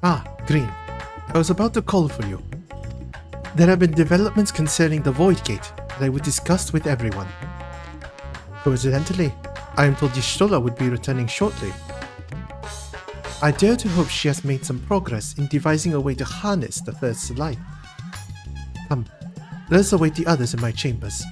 Ah, Green. I was about to call for you. There have been developments concerning the Void Gate that I would discuss with everyone. Coincidentally, I am told Y'shtola would be returning shortly. I dare to hope she has made some progress in devising a way to harness the First Light. Come, let us await the others in my chambers.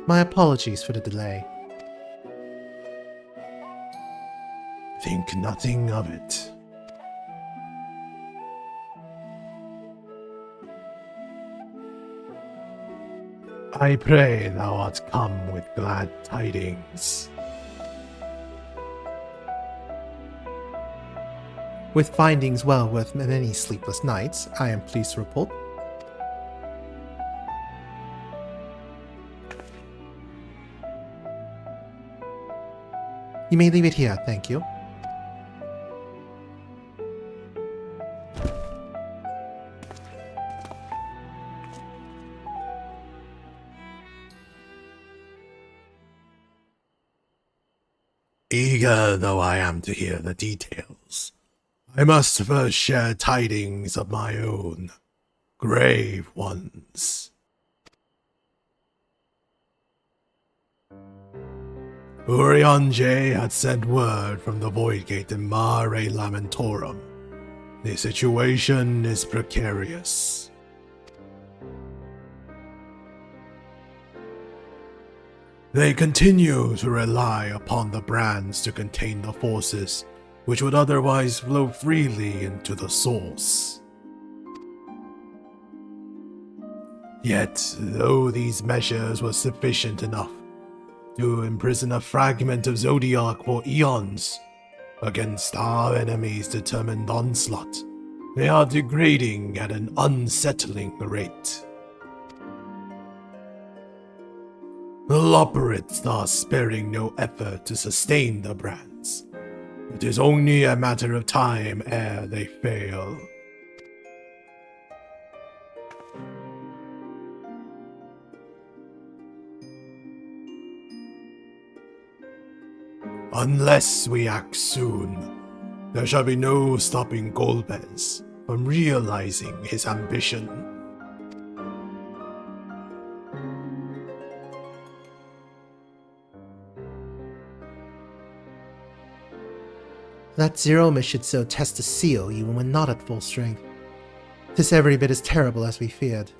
My apologies for the delay. Think nothing of it. I pray thou art come with glad tidings. With findings well worth many sleepless nights, I am pleased to report. You may leave it here, thank you. Eager though I am to hear the details, I must first share tidings of my own, grave ones. Urianger had sent word from the Void Gate in Mare Lamentorum. The situation is precarious. They continue to rely upon the brands to contain the forces which would otherwise flow freely into the source. Yet, though these measures were sufficient enough to imprison a fragment of Zodiac for eons against our enemy's determined onslaught, they are degrading at an unsettling rate. The Loporrits are sparing no effort to sustain the brands. It is only a matter of time ere they fail. Unless we act soon, there shall be no stopping Golbez from realizing his ambition. That Zeroma should so test the seal even when not at full strength. 'Tis every bit as terrible as we feared.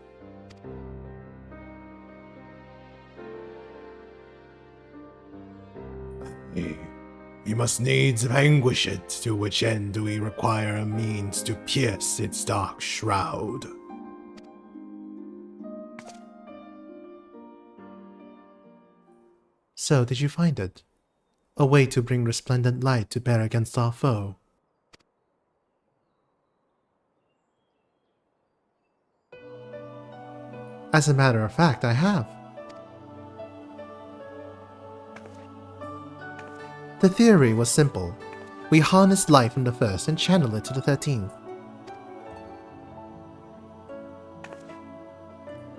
We must needs vanquish it, to which end do we require a means to pierce its dark shroud. So, did you find it? A way to bring resplendent light to bear against our foe. As a matter of fact, I have. The theory was simple. We harnessed light from the first and channeled it to the 13th.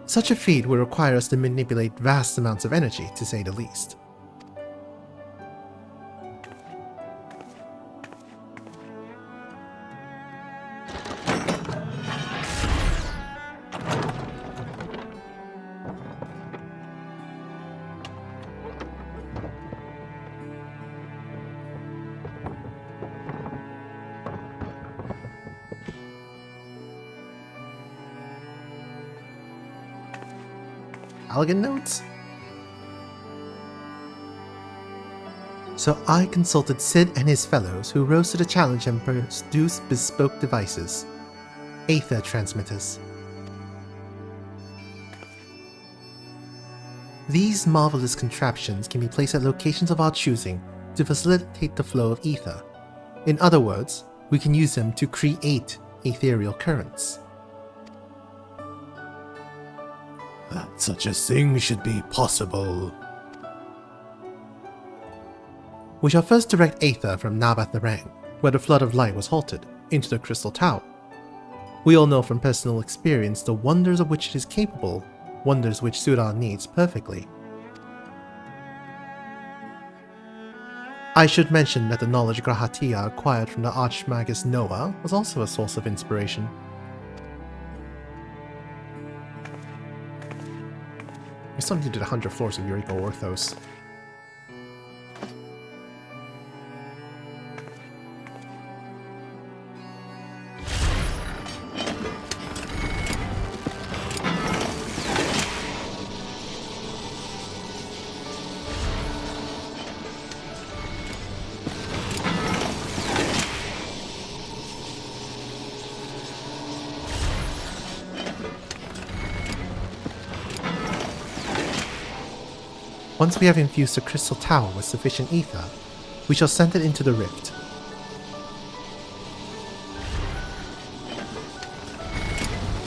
Such a feat would require us to manipulate vast amounts of energy, to say the least. Elegant notes? So I consulted Sid and his fellows who rose to the challenge and produced bespoke devices. Aether transmitters. These marvelous contraptions can be placed at locations of our choosing to facilitate the flow of ether. In other words, we can use them to create ethereal currents. that such a thing should be possible. We shall first direct Aether from Nabath Narang, where the flood of light was halted, into the Crystal Tower. We all know from personal experience the wonders of which it is capable, wonders which suit our needs perfectly. I should mention that the knowledge Grahatia acquired from the Archmagus Noah was also a source of inspiration. We still need to do the 100 floors of Eureka Orthos. Once we have infused the Crystal Tower with sufficient ether, we shall send it into the rift.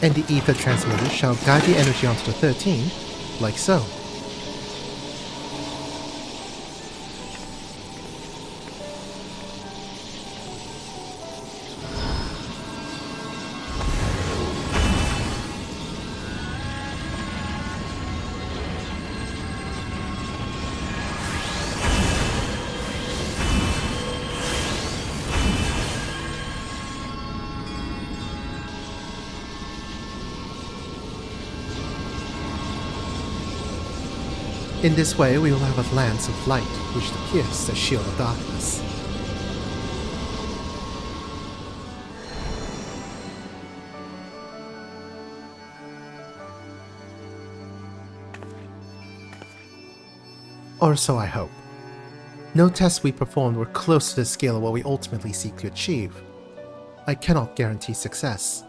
And the ether transmitter shall guide the energy onto the 13, like so. In this way, we will have a lance of light which to pierce the shield of darkness. Or so I hope. No tests we performed were close to the scale of what we ultimately seek to achieve. I cannot guarantee success.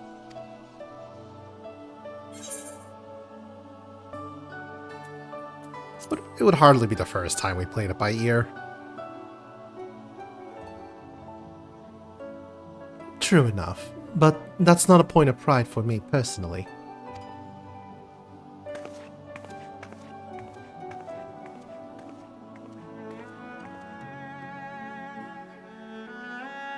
But it would hardly be the first time we played it by ear. True enough, but that's not a point of pride for me personally.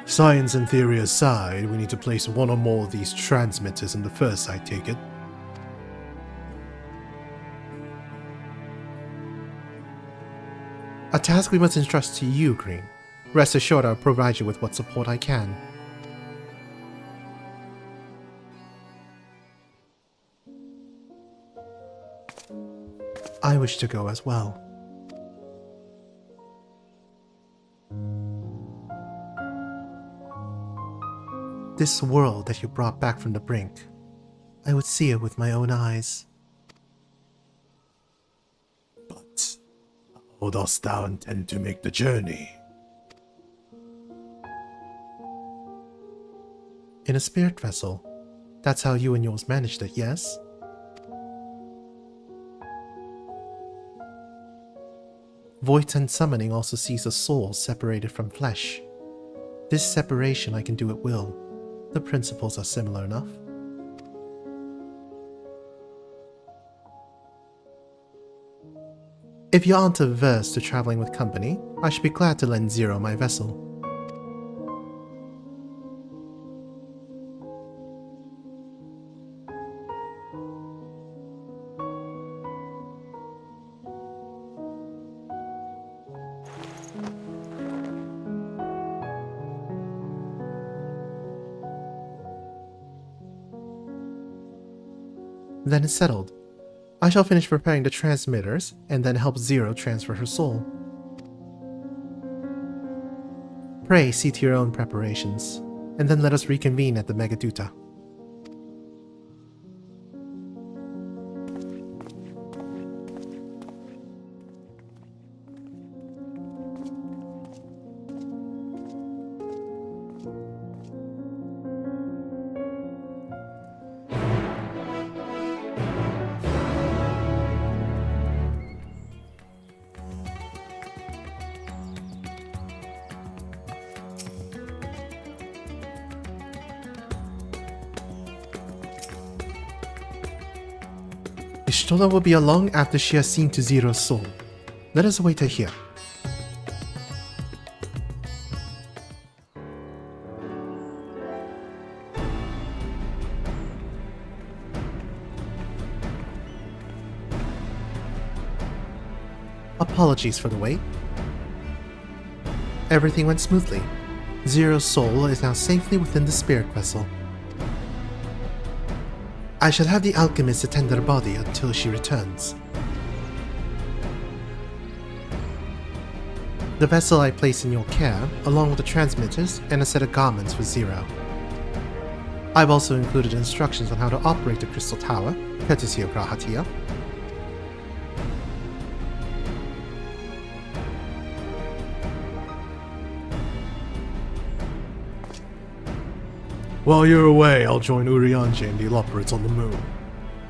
Science and theory aside, we need to place one or more of these transmitters in the first, I take it. A task we must entrust to you, Green. Rest assured I'll provide you with what support I can. I wish to go as well. This world that you brought back from the brink, I would see it with my own eyes. But how dost thou intend to make the journey? In a spirit vessel. That's how you and yours managed it, yes? Voidsent summoning also sees a soul separated from flesh. This separation I can do at will. The principles are similar enough. If you aren't averse to traveling with company, I should be glad to lend Zero my vessel. Then it's settled. I shall finish preparing the transmitters, and then help Zero transfer her soul. Pray see to your own preparations, and then let us reconvene at the Megaduta. Ishtola will be along after she has seen to Zero's soul. Let us await her here. Apologies for the wait. Everything went smoothly. Zero's soul is now safely within the spirit vessel. I shall have the alchemist attend her body until she returns. The vessel I place in your care, along with the transmitters and a set of garments for Zero. I've also included instructions on how to operate the crystal tower, courtesy of Rahatia. While you're away, I'll join Urianger and the Eloperates on the moon.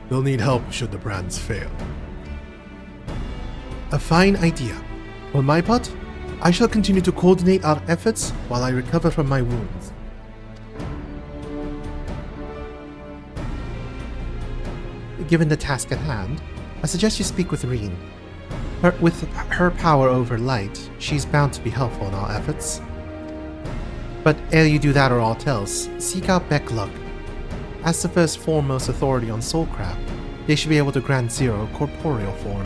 They'll need help should the brands fail. A fine idea. On my part, I shall continue to coordinate our efforts while I recover from my wounds. Given the task at hand, I suggest you speak with Reen. With her power over light, she's bound to be helpful in our efforts. But ere you do that or aught else, seek out Becklug. As the first foremost authority on soulcraft, they should be able to grant Zero corporeal form.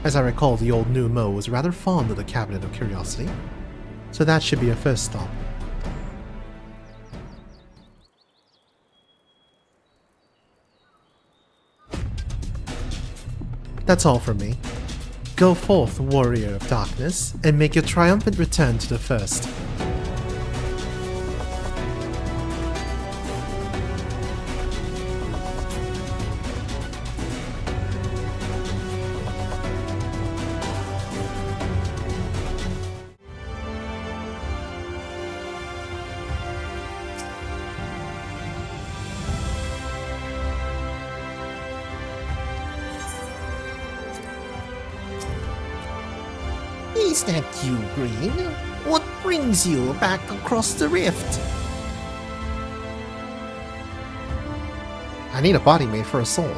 As I recall, the old new Mo was rather fond of the Cabinet of Curiosity, so that should be a first stop. That's all from me. Go forth, warrior of darkness, and make your triumphant return to the First. Is that you, Green? What brings you back across the rift? I need a body made for a soul.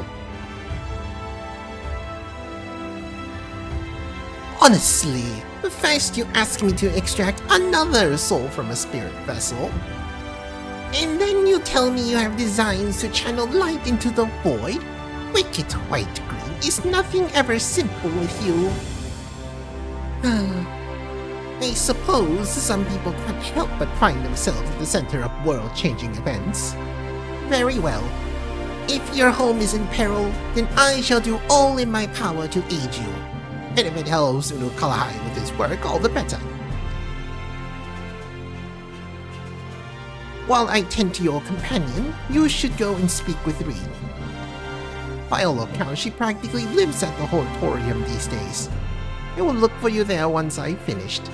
Honestly, first you ask me to extract another soul from a spirit vessel, and then you tell me you have designs to channel light into the void? Wicked White Green, is nothing ever simple with you? I suppose some people can't help but find themselves at the center of world-changing events. Very well. If your home is in peril, then I shall do all in my power to aid you. And if it helps Unu Kalahai with his work, all the better. While I tend to your companion, you should go and speak with Reen. By all accounts, she practically lives at the Hortorium these days. I will look for you there once I've finished.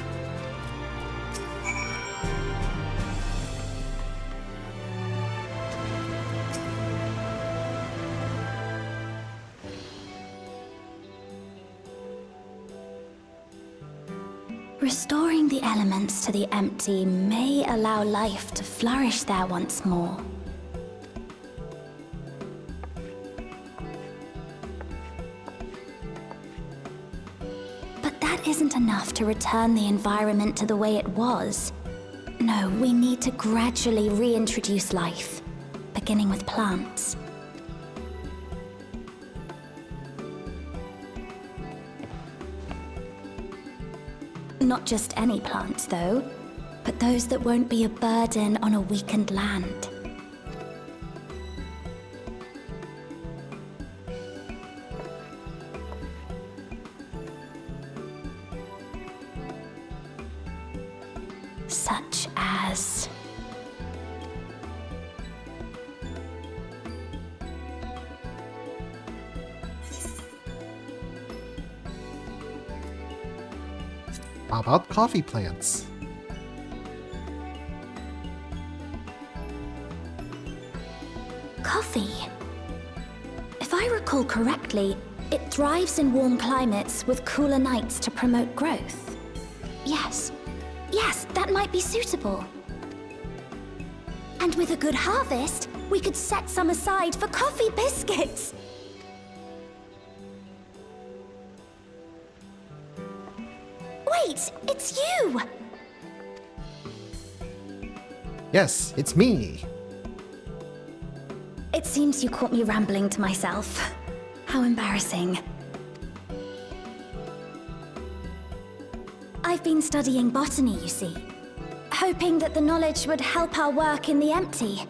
Restoring the elements to the empty may allow life to flourish there once more. But that isn't enough to return the environment to the way it was. No, we need to gradually reintroduce life, beginning with plants. Not just any plants, though, but those that won't be a burden on a weakened land. Such as... How about coffee plants? Coffee. If I recall correctly, it thrives in warm climates with cooler nights to promote growth. Yes, that might be suitable. And with a good harvest, we could set some aside for coffee biscuits. Wait, it's you! Yes, it's me. It seems you caught me rambling to myself. How embarrassing. I've been studying botany, you see. Hoping that the knowledge would help our work in the empty.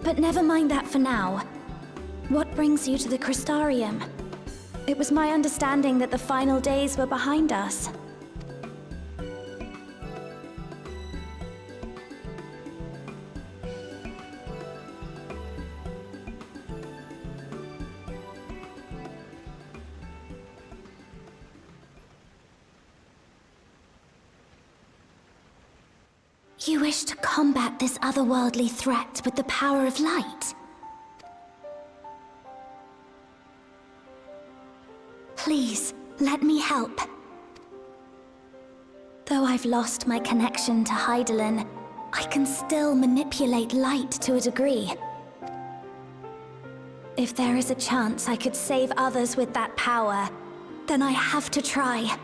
But never mind that for now. What brings you to the Crystarium? It was my understanding that the final days were behind us. You wish to combat this otherworldly threat with the power of light? Please, let me help. Though I've lost my connection to Hydaelyn, I can still manipulate light to a degree. If there is a chance I could save others with that power, then I have to try.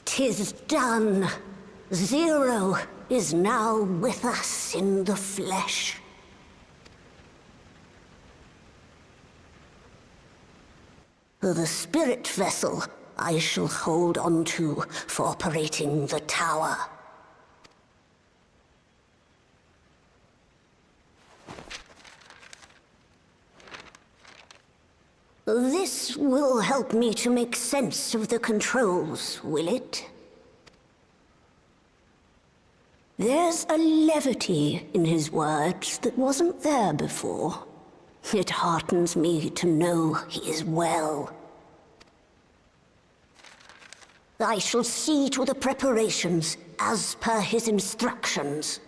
"'Tis done. Zero is now with us in the flesh. The spirit vessel I shall hold on to for operating the tower. This will help me to make sense of the controls, will it? There's a levity in his words that wasn't there before. It heartens me to know he is well. I shall see to the preparations as per his instructions.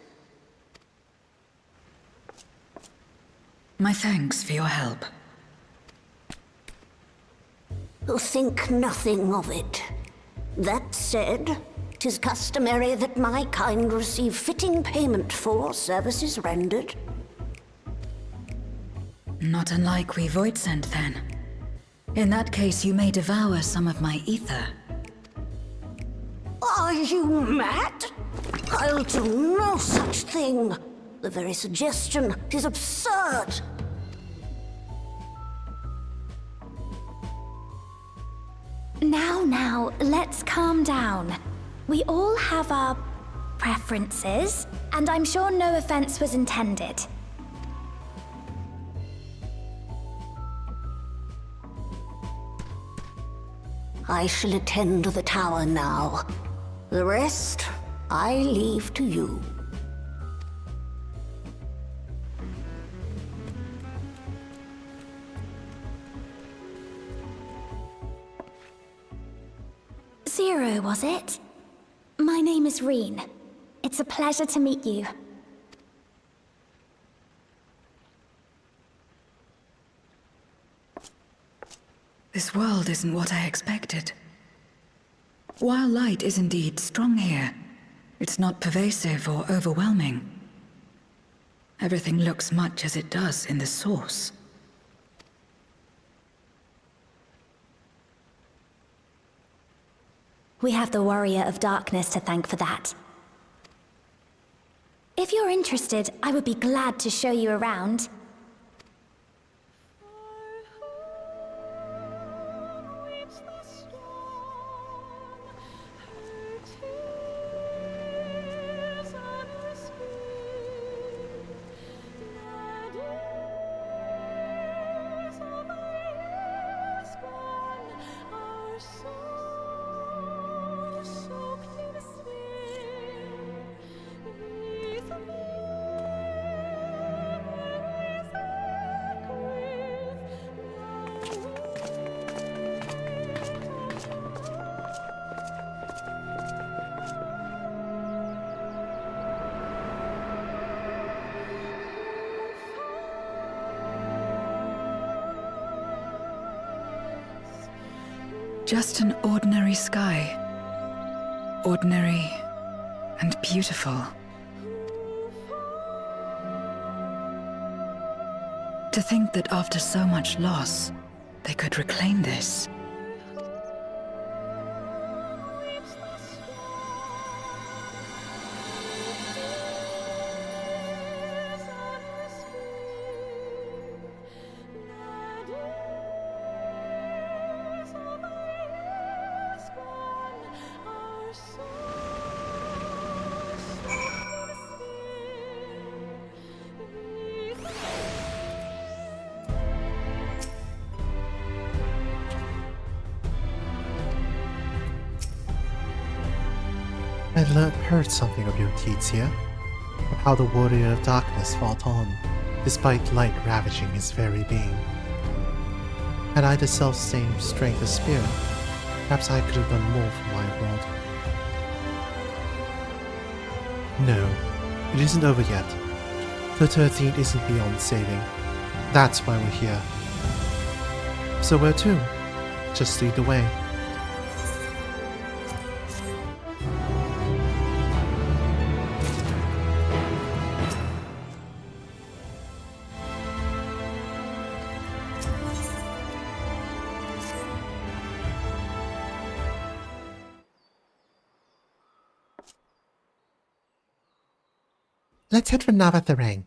My thanks for your help. Think nothing of it. That said, 'tis customary that my kind receive fitting payment for services rendered. Not unlike we voidsent, then. In that case, you may devour some of my ether. Are you mad? I'll do no such thing. The very suggestion is absurd. Now, let's calm down. We all have our preferences, and I'm sure no offense was intended. I shall attend to the tower now. The rest, I leave to you. Zero, was it? My name is Reen. It's a pleasure to meet you. This world isn't what I expected. While light is indeed strong here, it's not pervasive or overwhelming. Everything looks much as it does in the source. We have the Warrior of Darkness to thank for that. If you're interested, I would be glad to show you around. Just an ordinary sky. Ordinary and beautiful. To think that after so much loss, they could reclaim this. I heard something of your deeds here, of how the warrior of darkness fought on, despite light ravaging his very being. Had I the self-same strength of spirit, perhaps I could have done more for my world. No, it isn't over yet. The 13th isn't beyond saving. That's why we're here. So where to? Just lead the way. Let's head for Navatharang.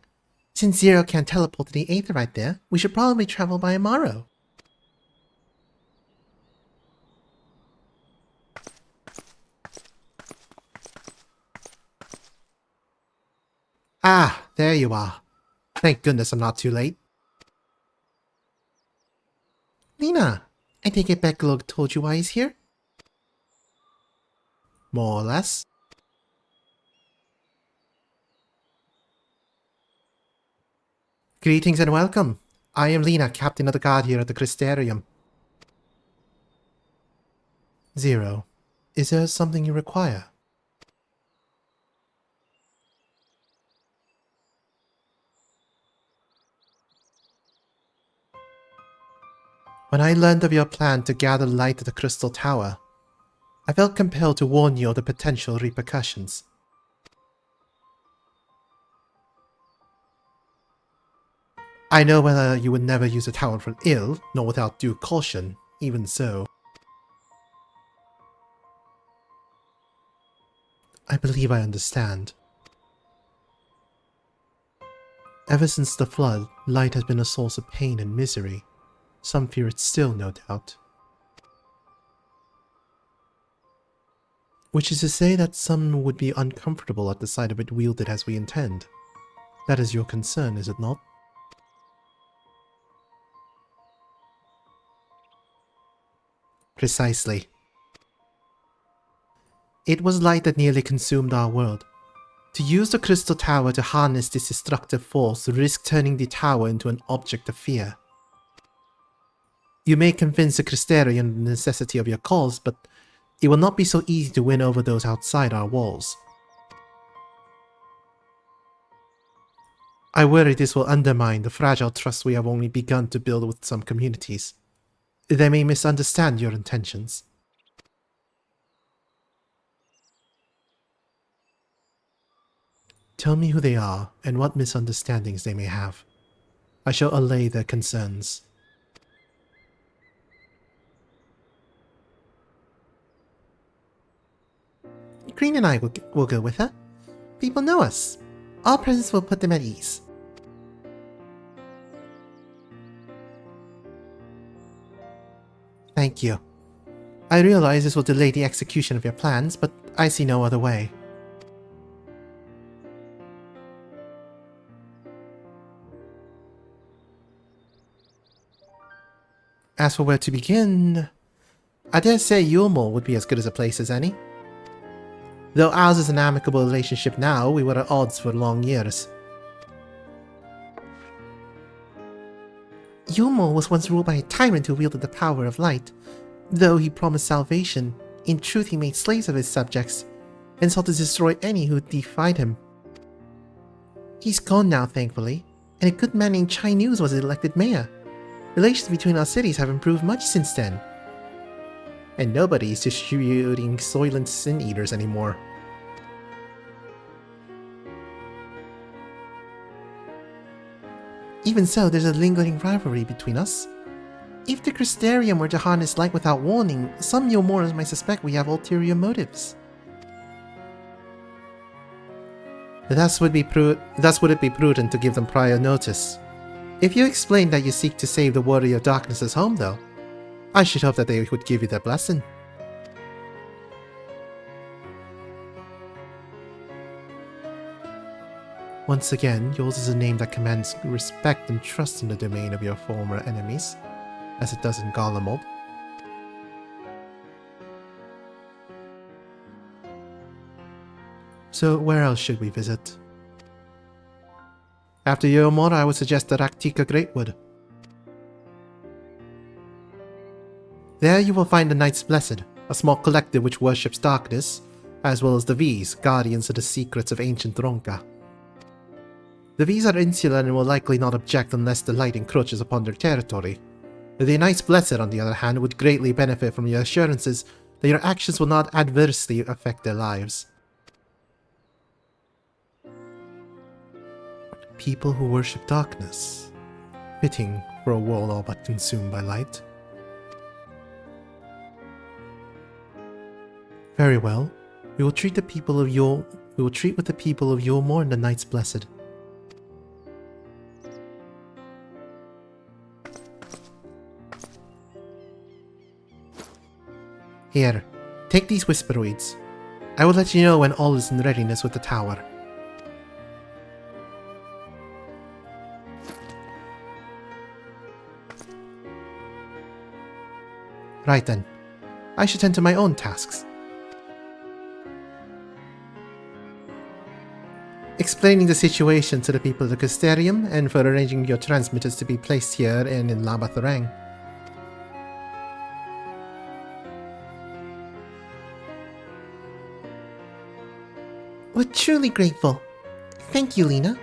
Since Zero can't teleport to the Aether right there, we should probably travel by Amaro. Ah, there you are. Thank goodness I'm not too late. Lena, I take it Becklog told you why he's here? More or less. Greetings and welcome. I am Lena, captain of the guard here at the Crystarium. Zero, is there something you require? When I learned of your plan to gather light at the Crystal Tower, I felt compelled to warn you of the potential repercussions. I know whether you would never use the tower for ill, nor without due caution, even so. I believe I understand. Ever since the flood, light has been a source of pain and misery. Some fear it still, no doubt. Which is to say that some would be uncomfortable at the sight of it wielded as we intend. That is your concern, is it not? Precisely. It was light that nearly consumed our world. To use the Crystal Tower to harness this destructive force risked turning the tower into an object of fear. You may convince the Crystarian of the necessity of your cause, but it will not be so easy to win over those outside our walls. I worry this will undermine the fragile trust we have only begun to build with some communities. They may misunderstand your intentions. Tell me who they are and what misunderstandings they may have. I shall allay their concerns. Green and I will go with her. People know us. Our presence will put them at ease. Thank you. I realize this will delay the execution of your plans, but I see no other way. As for where to begin, I dare say Yulmore would be as good as a place as any. Though ours is an amicable relationship now, we were at odds for long years. Yulmore was once ruled by a tyrant who wielded the power of light. Though he promised salvation, in truth he made slaves of his subjects, and sought to destroy any who defied him. He's gone now, thankfully, and a good man named Chai News was elected mayor. Relations between our cities have improved much since then. And nobody is distributing Soylent Sin Eaters anymore. Even so, there's a lingering rivalry between us. If the Crystarium were to harness light without warning, some Yomorans might suspect we have ulterior motives. Thus would it be prudent to give them prior notice. If you explain that you seek to save the Warrior of Darkness's home, though, I should hope that they would give you their blessing. Once again, yours is a name that commands respect and trust in the domain of your former enemies, as it does in Garlemald. So where else should we visit? After Yomor, I would suggest the Raktika Greatwood. There you will find the Knights Blessed, a small collective which worships darkness, as well as the V's, guardians of the secrets of ancient Ronka. The V's are insular and will likely not object unless the light encroaches upon their territory. The Knights Blessed, on the other hand, would greatly benefit from your assurances that your actions will not adversely affect their lives. People who worship darkness. Fitting for a world all but consumed by light. Very well. We will treat with the people of Yomor and the Knights Blessed. Here, take these Whisperoids. I will let you know when all is in readiness with the tower. Right then. I should tend to my own tasks. Explaining the situation to the people of the Crystarium, and for arranging your transmitters to be placed here and in Labatharang. We're truly grateful. Thank you, Lena.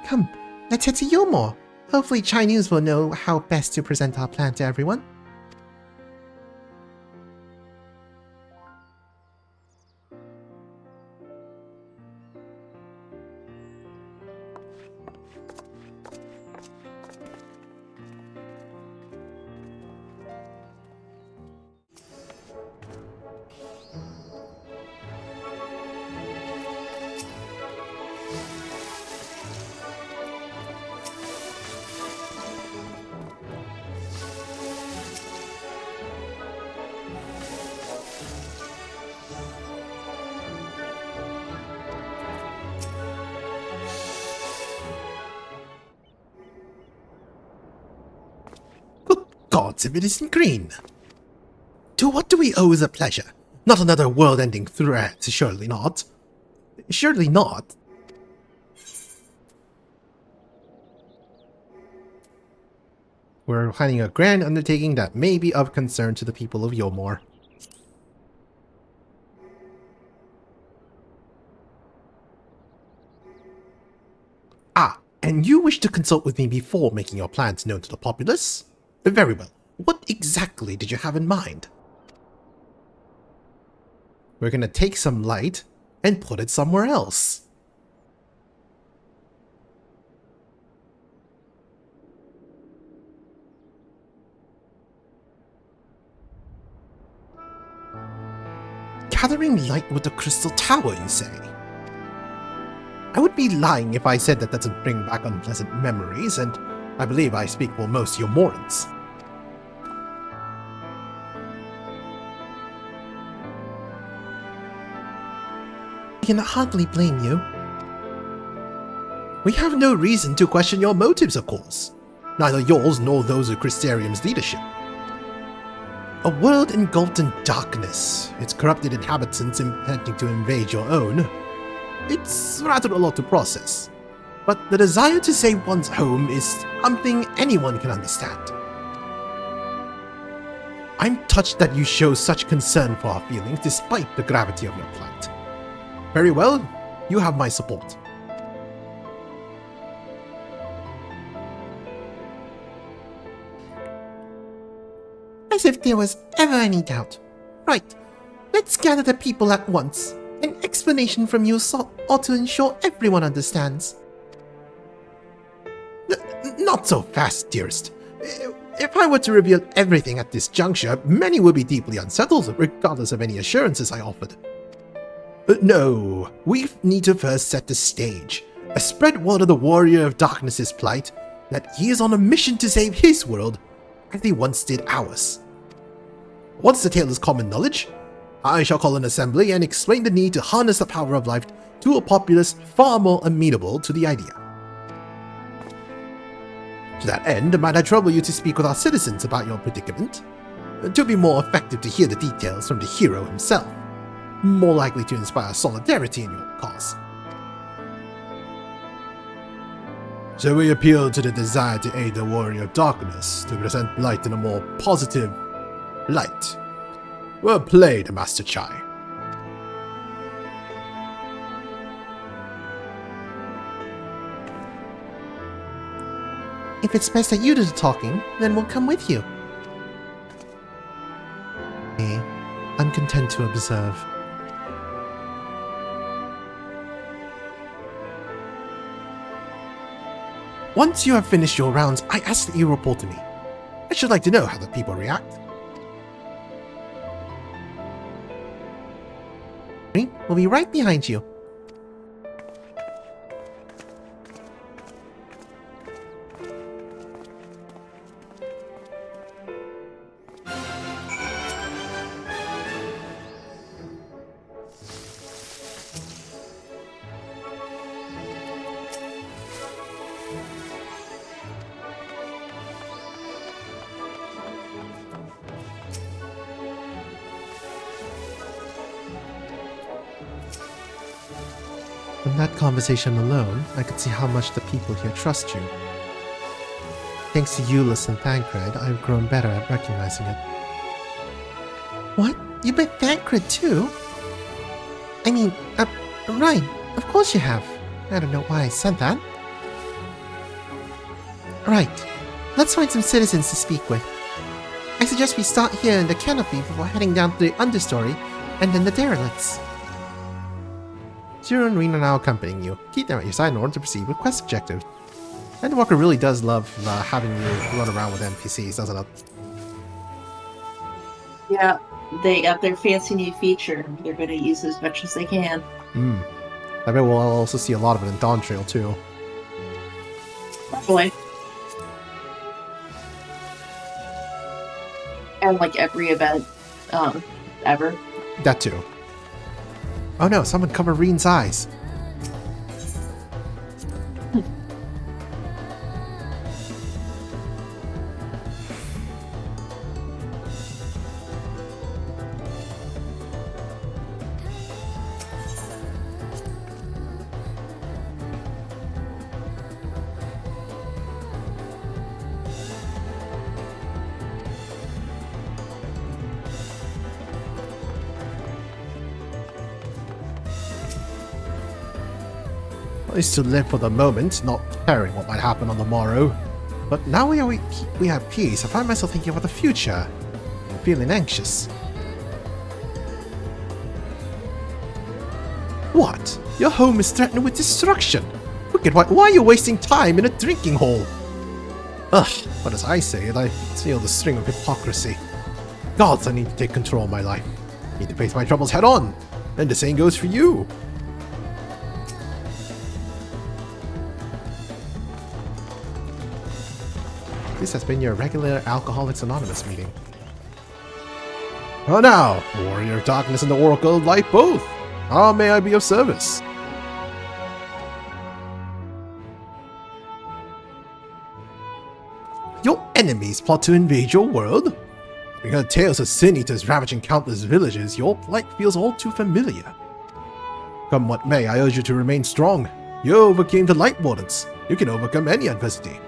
Come, let's head to Yomor. Hopefully Chinese will know how best to present our plan to everyone. Gods if it isn't green. To what do we owe the pleasure? Not another world-ending threat, surely not. Surely not. We're planning a grand undertaking that may be of concern to the people of Yomor. Ah, and you wish to consult with me before making your plans known to the populace? Very well. What exactly did you have in mind? We're gonna take some light and put it somewhere else. Gathering light with the Crystal Tower, you say? I would be lying if I said that doesn't bring back unpleasant memories, and I believe I speak for most Yomorans. I can hardly blame you. We have no reason to question your motives, of course. Neither yours nor those of Crystarium's leadership. A world engulfed in darkness, its corrupted inhabitants intending to invade your own. It's rather a lot to process. But the desire to save one's home is something anyone can understand. I'm touched that you show such concern for our feelings despite the gravity of your plight. Very well, you have my support. As if there was ever any doubt. Right, let's gather the people at once. An explanation from you ought to ensure everyone understands. Not so fast, dearest. If I were to reveal everything at this juncture, many would be deeply unsettled, regardless of any assurances I offered. No, we need to first set the stage. Spread word of the Warrior of Darkness's plight, that he is on a mission to save his world, as he once did ours. Once the tale is common knowledge, I shall call an assembly and explain the need to harness the power of life to a populace far more amenable to the idea. To that end, might I trouble you to speak with our citizens about your predicament? To be more effective to hear the details from the hero himself, more likely to inspire solidarity in your cause. So we appeal to the desire to aid the Warrior of Darkness to present light in a more positive light. Well played, Master Chai. If it's best that you do the talking, then we'll come with you. I'm content to observe. Once you have finished your rounds, I ask that you report to me. I should like to know how the people react. We'll be right behind you. From that conversation alone, I could see how much the people here trust you. Thanks to Euless and Thancred, I've grown better at recognizing it. What? You met Thancred too? I mean, right, of course you have. I don't know why I said that. Right, let's find some citizens to speak with. I suggest we start here in the canopy before heading down to the understory, and then the derelicts. Zero and Reen are now accompanying you. Keep them at your side in order to proceed with quest objectives. Endwalker really does love having you run around with NPCs, doesn't it? Yeah, they got their fancy new feature. They're going to use as much as they can. I bet we'll also see a lot of it in Dawn Trail too. Probably. And like every event, ever. That too. Oh no, someone covered Reen's eyes. I used to live for the moment, not caring what might happen on the morrow. But now we have peace, I find myself thinking about the future. I'm feeling anxious. What? Your home is threatened with destruction! Wicked, why are you wasting time in a drinking hole? Ugh, but as I say it, I feel the string of hypocrisy. Gods, I need to take control of my life. I need to face my troubles head on. And the same goes for you. This has been your regular Alcoholics Anonymous meeting. Oh now, Warrior of Darkness and the Oracle of Light both! How may I be of service? Your enemies plot to invade your world? We heard tales of Sin Eaters ravaging countless villages. Your plight feels all too familiar. Come what may, I urge you to remain strong. You overcame the Light Wardens. You can overcome any adversity.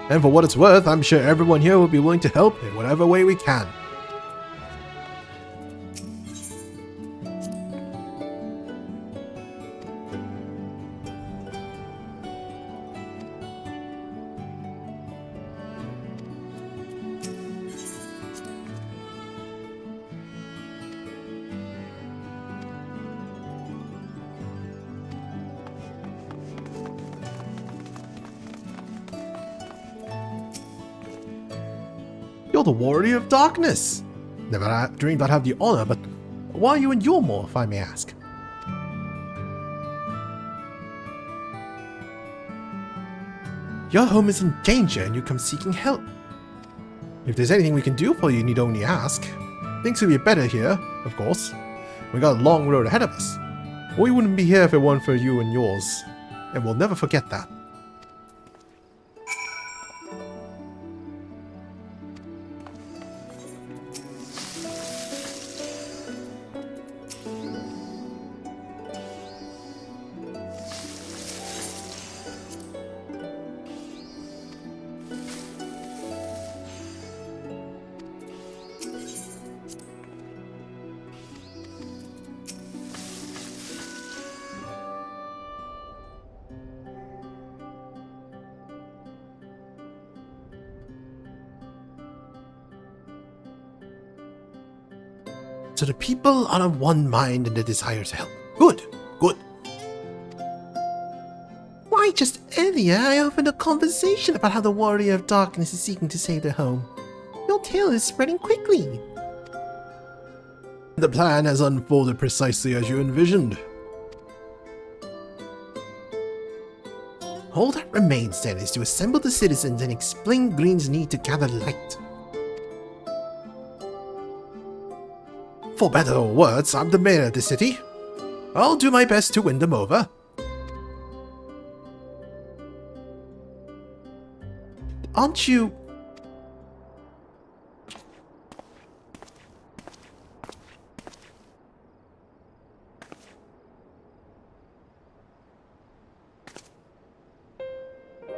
And for what it's worth, I'm sure everyone here will be willing to help in whatever way we can. the Warrior of Darkness! Never dreamed I'd have the honor, but why are you in Yormore, if I may ask? Your home is in danger and you come seeking help. If there's anything we can do for you, you need only ask. Things will be better here, of course. We got a long road ahead of us. We wouldn't be here if it weren't for you and yours. And we'll never forget that. So the people are of one mind in the desire to help. Good, good. Why, just earlier I opened a conversation about how the Warrior of Darkness is seeking to save their home. Your tale is spreading quickly. The plan has unfolded precisely as you envisioned. All that remains then is to assemble the citizens and explain Green's need to gather light. For better or worse, I'm the mayor of the city. I'll do my best to win them over. Aren't you...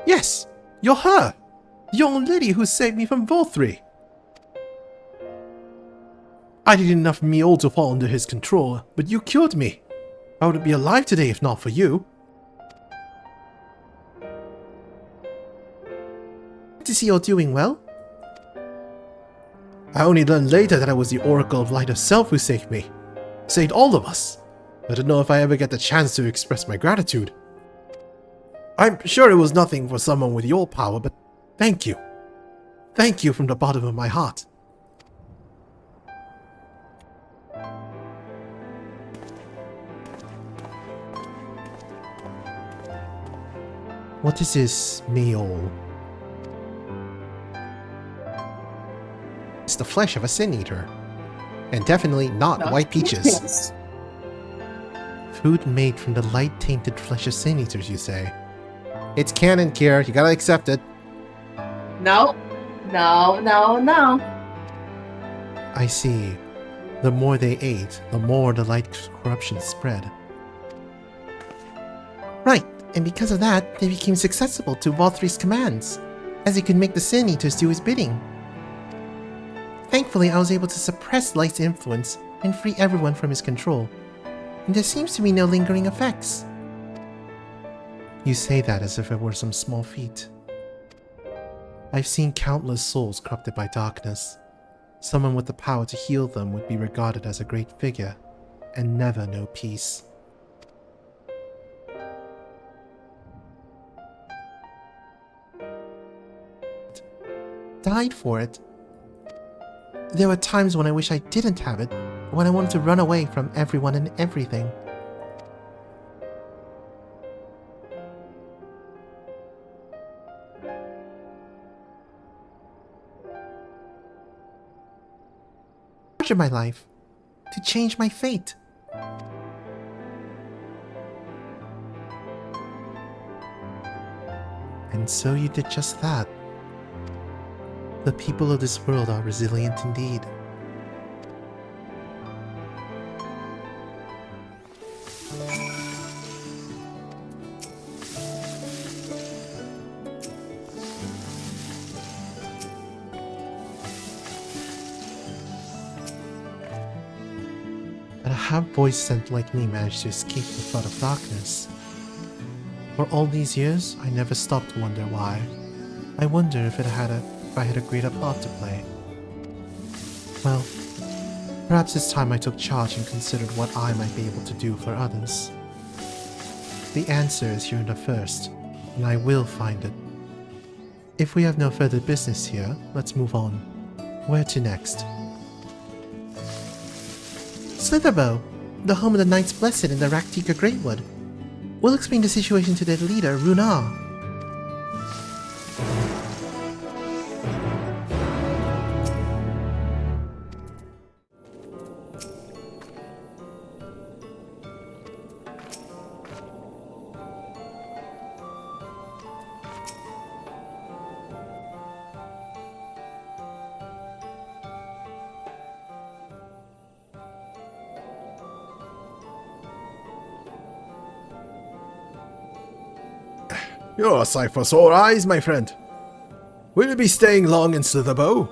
Yes, you're her! The young lady who saved me from Volthree. I did enough meal to fall under his control, but you cured me. I wouldn't be alive today if not for you. Good to see you're doing well. I only learned later that it was the Oracle of Light herself who saved me. Saved all of us. I don't know if I ever get the chance to express my gratitude. I'm sure it was nothing for someone with your power, but thank you. Thank you from the bottom of my heart. What is this meal? It's the flesh of a sin eater. And definitely not white peaches. Yes. Food made from the light-tainted flesh of sin eaters, you say? It's canon, Kier. You gotta accept it. No. No, no, no. I see. The more they ate, the more the light corruption spread. Right. And because of that, they became susceptible to Volthree's commands, as he could make the Sin Eaters do his bidding. Thankfully, I was able to suppress Light's influence and free everyone from his control, and there seems to be no lingering effects. You say that as if it were some small feat. I've seen countless souls corrupted by darkness. Someone with the power to heal them would be regarded as a great figure, and never know peace. Died for it. There were times when I wish I didn't have it, when I wanted to run away from everyone and everything. Of my life, to change my fate. And so you did just that. The people of this world are resilient indeed. But have voidsent like me managed to escape the flood of darkness? For all these years, I never stopped to wonder why. I wonder if I had a greater part to play. Well, perhaps it's time I took charge and considered what I might be able to do for others. The answer is here in the first, and I will find it. If we have no further business here, let's move on. Where to next? Slitherbow, the home of the Knights Blessed in the Raktika Greatwood. We'll explain the situation to their leader, Runar. You're a sight for sore eyes, my friend. Will you be staying long in Slitherbow?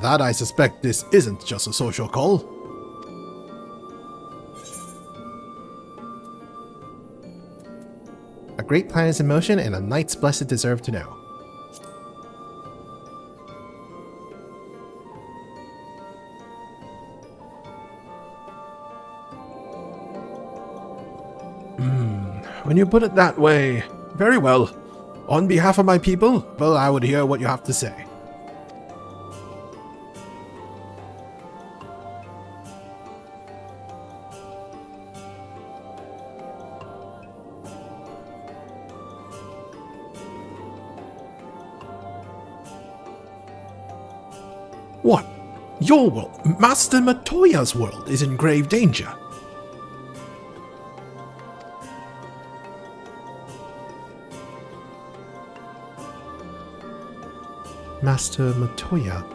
That I suspect this isn't just a social call. A great plan is in motion, and the Knights Blessed deserve to know. When you put it that way, very well. On behalf of my people, well, I would hear what you have to say. What? Your world, Master Matoya's world, is in grave danger. Master Matoya.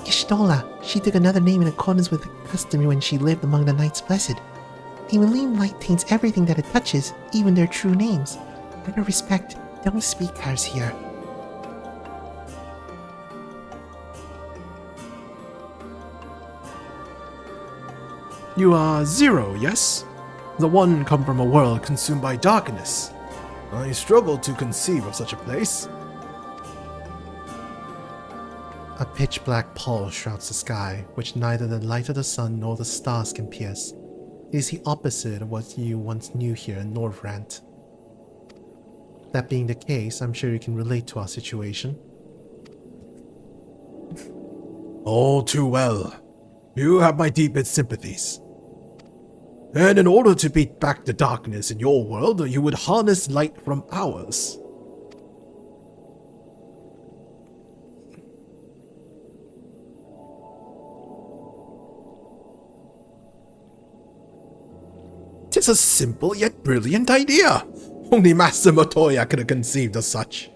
Ishtola. She took another name in accordance with the custom when she lived among the Knights Blessed. The Malign light taints everything that it touches, even their true names. Out of respect, don't speak hers here. You are Zero, yes? The one come from a world consumed by darkness. I struggle to conceive of such a place. A pitch-black pall shrouds the sky, which neither the light of the sun nor the stars can pierce. It is the opposite of what you once knew here in Norvrant. That being the case, I'm sure you can relate to our situation. All too well. You have my deepest sympathies. And in order to beat back the darkness in your world, you would harness light from ours. Tis a simple yet brilliant idea. Only Master Matoya could have conceived of such.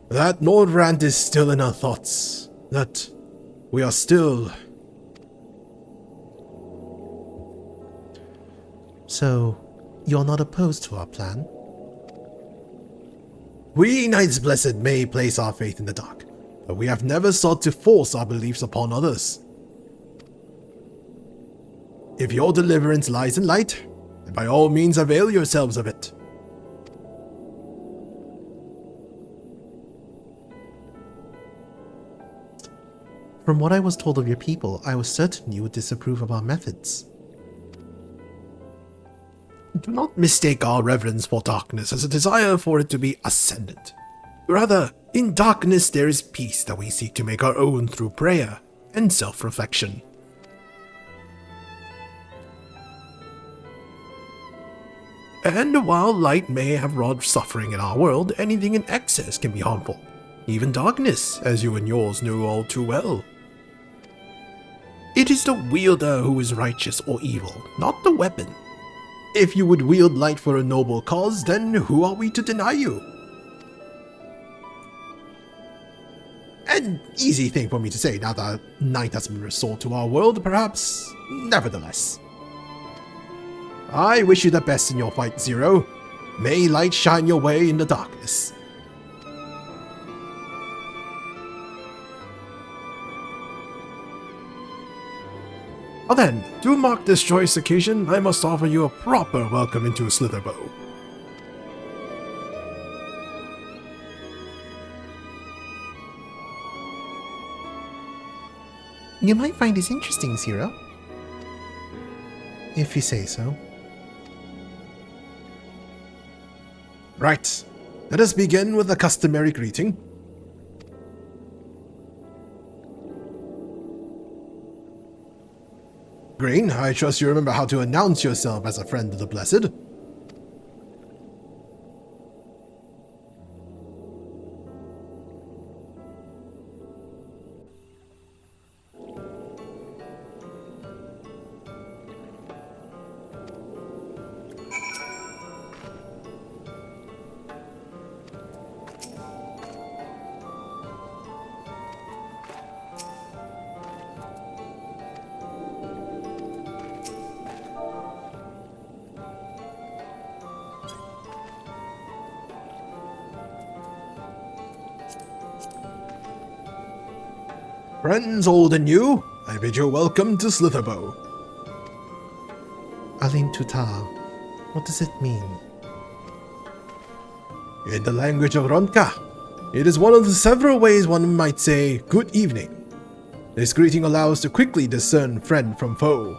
That Norvrant is still in our thoughts. That we are still... So, you're not opposed to our plan? We Knights Blessed may place our faith in the dark, but we have never sought to force our beliefs upon others. If your deliverance lies in light, then by all means avail yourselves of it. From what I was told of your people, I was certain you would disapprove of our methods. Do not mistake our reverence for darkness as a desire for it to be ascendant. Rather, in darkness there is peace that we seek to make our own through prayer and self-reflection. And while light may have wrought suffering in our world, anything in excess can be harmful. Even darkness, as you and yours know all too well. It is the wielder who is righteous or evil, not the weapon. If you would wield light for a noble cause, then who are we to deny you? An easy thing for me to say now that night has been restored to our world, perhaps. Nevertheless. I wish you the best in your fight, Zero. May light shine your way in the darkness. Well then, to mark this joyous occasion, I must offer you a proper welcome into Slitherbow. You might find this interesting, Zero. If you say so. Right. Let us begin with the customary greeting. Green, I trust you remember how to announce yourself as a friend of the Blessed. Friends old and new, I bid you welcome to Slitherbow. Alin Tutal. What does it mean? In the language of Ronka, it is one of the several ways one might say good evening. This greeting allows to quickly discern friend from foe.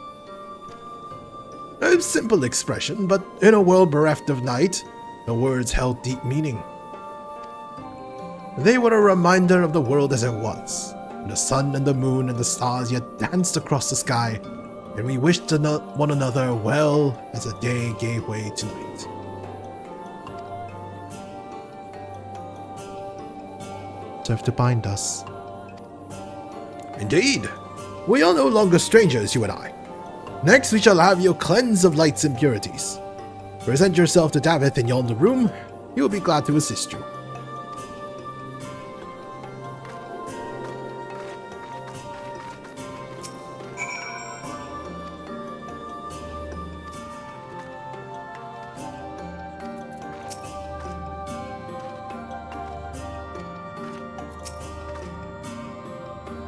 A simple expression, but in a world bereft of night, the words held deep meaning. They were a reminder of the world as it was. The sun and the moon and the stars yet danced across the sky, and we wished one another well as the day gave way to night. Serve to bind us. Indeed. We are no longer strangers, you and I. Next we shall have you cleansed of light's impurities. Present yourself to Davith in yonder room. He will be glad to assist you.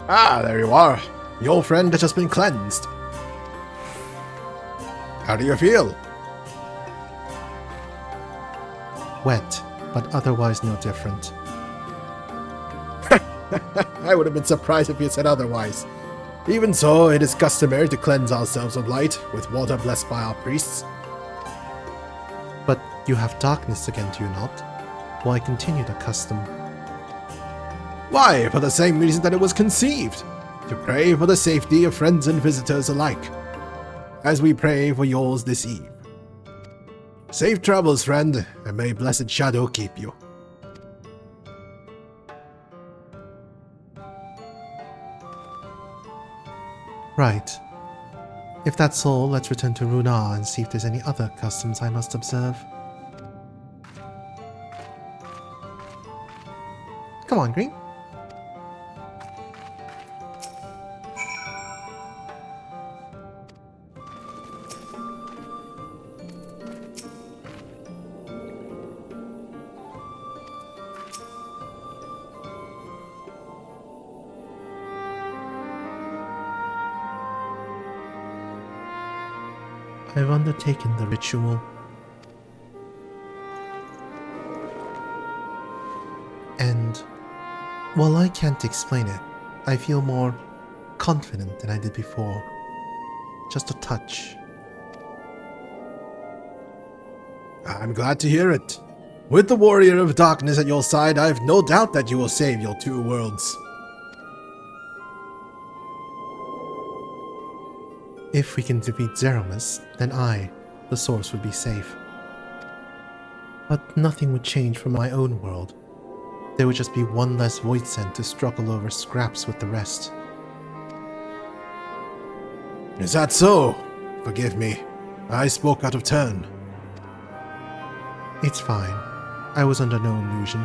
Ah, there you are. Your friend has just been cleansed. How do you feel? Wet, but otherwise no different. I would have been surprised if you said otherwise. Even so, it is customary to cleanse ourselves of light with water blessed by our priests. But you have darkness again, do you not? Why continue the custom? Why, for the same reason that it was conceived, to pray for the safety of friends and visitors alike, as we pray for yours this eve. Safe travels, friend, and may blessed shadow keep you. Right. If that's all, let's return to Runar and see if there's any other customs I must observe. Come on, Green. I've undertaken the ritual. And while I can't explain it, I feel more confident than I did before. Just a touch. I'm glad to hear it. With the warrior of darkness at your side, I've no doubt that you will save your two worlds. If we can defeat Zeramus, then I, the source, would be safe. But nothing would change for my own world. There would just be one less voidsent to struggle over scraps with the rest. Is that so? Forgive me. I spoke out of turn. It's fine. I was under no illusion.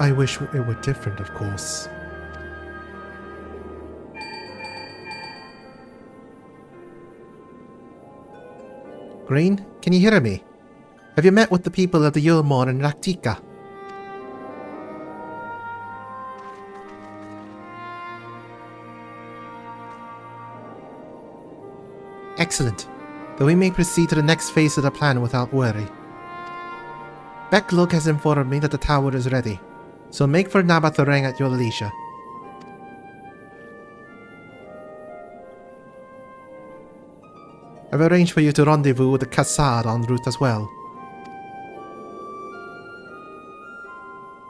I wish it were different, of course. Green, can you hear me? Have you met with the people of the Yulmor and Raktika? Excellent. Then we may proceed to the next phase of the plan without worry. Becklug has informed me that the tower is ready, so make for Nabathoreng at your leisure. I've arranged for you to rendezvous with the Cassard en route as well.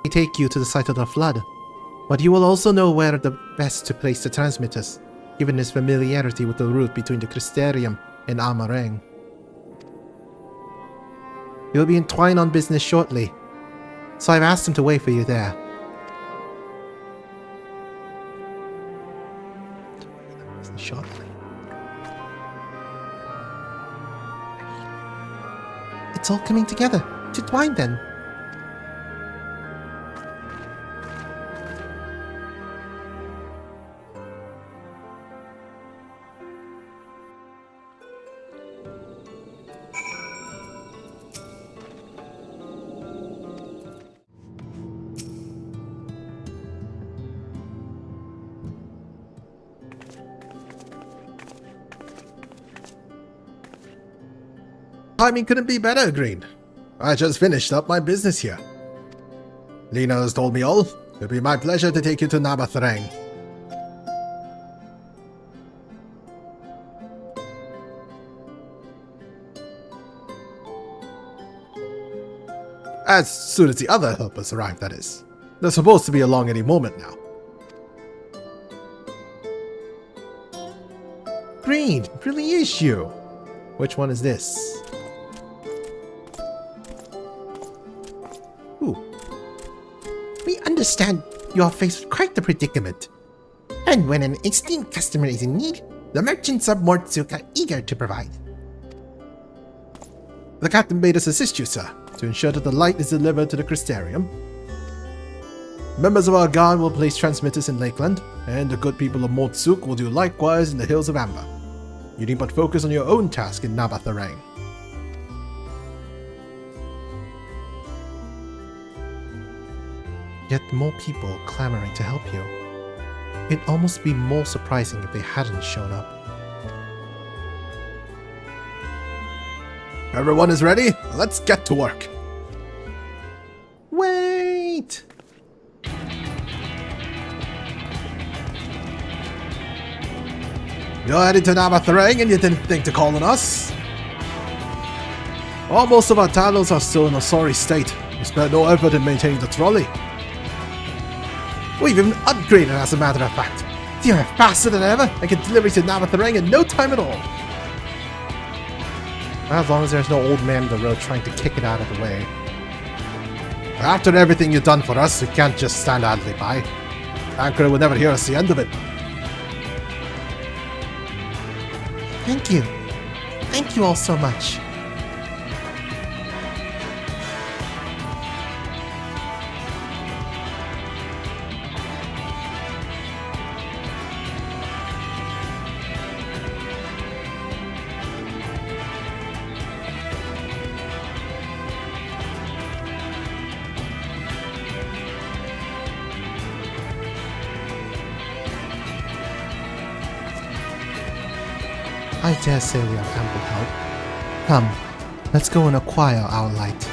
They take you to the site of the flood, but you will also know where the best to place the transmitters, given his familiarity with the route between the Crystarium and Amarang. You'll be entwined on business shortly, so I've asked him to wait for you there. Shortly. It's all coming together. Entwine then. Timing couldn't be better, Green. I just finished up my business here. Lena has told me all. It'll be my pleasure to take you to Nabathrang. As soon as the other helpers arrive, that is. They're supposed to be along any moment now. Green, it really is you. Which one is this? Ooh. We understand you are faced with quite the predicament. And when an esteemed customer is in need, the merchants of Mortsuk are eager to provide. The captain bade us assist you, sir, to ensure that the light is delivered to the Crystarium. Members of our guard will place transmitters in Lakeland, and the good people of Mortsuk will do likewise in the Hills of Amber. You need but focus on your own task in Nabathrang. Yet more people clamoring to help you. It'd almost be more surprising if they hadn't shown up. Everyone is ready? Let's get to work. Wait! You're headed to Nabathrang and you didn't think to call on us? Well, most of our tunnels are still in a sorry state. We spent no effort in maintaining the trolley. We've even upgraded, as a matter of fact. You're faster than ever. I can deliver to Nabathrang in no time at all. As long as there's no old man in the road trying to kick it out of the way. After everything you've done for us, we can't just stand idly by. Anchor will never hear us the end of it. Thank you. Thank you all so much. I dare say we are ample help. Come, let's go and acquire our light.